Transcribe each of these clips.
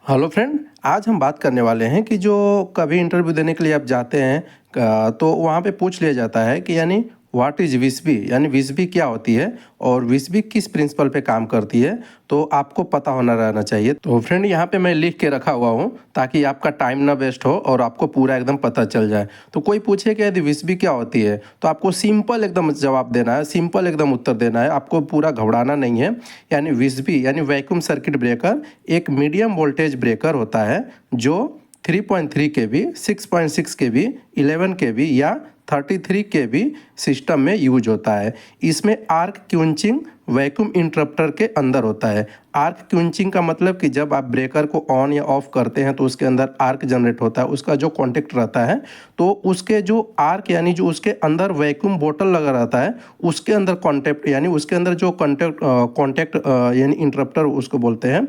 Hello friend, आज हम बात करने वाले हैं कि जो कभी इंटरव्यू देने के लिए आप जाते हैं तो वहाँ पे पूछ लिया जाता है कि यानी व्हाट इज़ विस्बी, यानी विस्बी क्या होती है और विस्बी किस प्रिंसिपल पे काम करती है, तो आपको पता होना रहना चाहिए। तो फ्रेंड यहाँ पे मैं लिख के रखा हुआ हूँ ताकि आपका टाइम ना वेस्ट हो और आपको पूरा एकदम पता चल जाए। तो कोई पूछे कि यदि विस्बी क्या होती है तो आपको सिंपल एकदम जवाब देना है, सिंपल एकदम उत्तर देना है, आपको पूरा घबराना नहीं है। यानी विस्बी यानी वैक्यूम सर्किट ब्रेकर एक मीडियम वोल्टेज ब्रेकर होता है जो 3.3 केवी, 6.6 केवी, 11 केवी या 33 केवी सिस्टम में यूज होता है। इसमें आर्क क्यूंचिंग वैक्यूम इंटरप्टर के अंदर होता है। आर्क क्यूंचिंग का मतलब कि जब आप ब्रेकर को ऑन या ऑफ करते हैं तो उसके अंदर आर्क जनरेट होता है, उसका जो कॉन्टेक्ट रहता है तो उसके जो आर्क यानी जो उसके अंदर वैक्यूम बोतल लगा रहता है उसके अंदर कॉन्टेक्ट यानी उसके अंदर जो कॉन्टेक्ट यानी इंटरप्टर उसको बोलते हैं।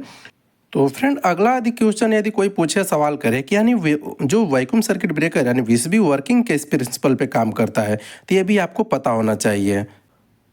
तो फ्रेंड अगला यदि क्वेश्चन यदि कोई पूछे सवाल करे कि यानी जो वैक्यूम सर्किट ब्रेकर यानी विस्बी वर्किंग किस प्रिंसिपल पे काम करता है, तो ये भी आपको पता होना चाहिए।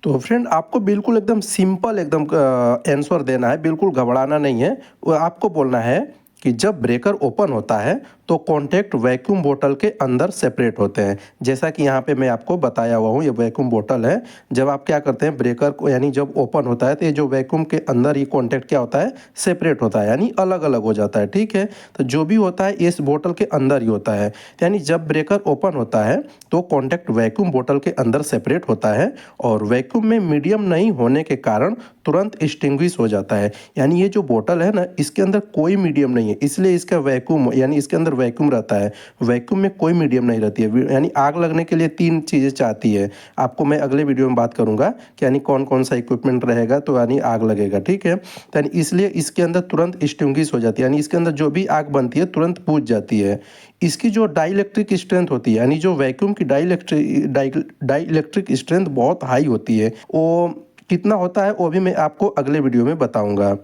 तो फ्रेंड आपको बिल्कुल एकदम सिंपल एकदम आंसर देना है, बिल्कुल घबराना नहीं है। वो आपको बोलना है कि जब ब्रेकर ओपन होता है तो कॉन्टैक्ट वैक्यूम बोतल के अंदर सेपरेट होते हैं। जैसा कि यहाँ पे मैं आपको बताया हुआ हूँ, ये वैक्यूम बोतल है। जब आप क्या करते हैं ब्रेकर को यानी जब ओपन होता है तो ये जो वैक्यूम के अंदर ये कॉन्टैक्ट क्या होता है, सेपरेट होता है यानी अलग अलग हो जाता है। ठीक है, तो जो भी होता है इस बोतल के अंदर ही होता है। यानी जब ब्रेकर ओपन होता है तो कॉन्टैक्ट वैक्यूम बोतल के अंदर सेपरेट होता है और वैक्यूम में मीडियम नहीं होने के कारण तुरंत एक्सटिंग्विश हो जाता है। यानी ये जो बोतल है ना, इसके अंदर कोई मीडियम नहीं है, इसलिए इसका वैक्यूम यानी इसके अंदर वैक्यूम रहता है। वैक्यूम में कोई मीडियम नहीं रहती है। यानी आग लगने के लिए तीन चीज़ें चाहती है। आपको मैं अगले वीडियो में बात करूंगा कि यानी कौन कौन सा इक्विपमेंट रहेगा तो यानी आग लगेगा। ठीक है, तो यानी इसलिए इसके अंदर तुरंत एक्सटिंग्विश हो जाती है, यानी इसके अंदर जो भी आग बनती है तुरंत बुझ जाती है। इसकी जो डाइलेक्ट्रिक स्ट्रेंथ होती है यानी जो वैक्यूम की डाइलेक्ट्रिक स्ट्रेंथ बहुत हाई होती है। वो कितना होता है वो भी मैं आपको अगले वीडियो में बताऊंगा।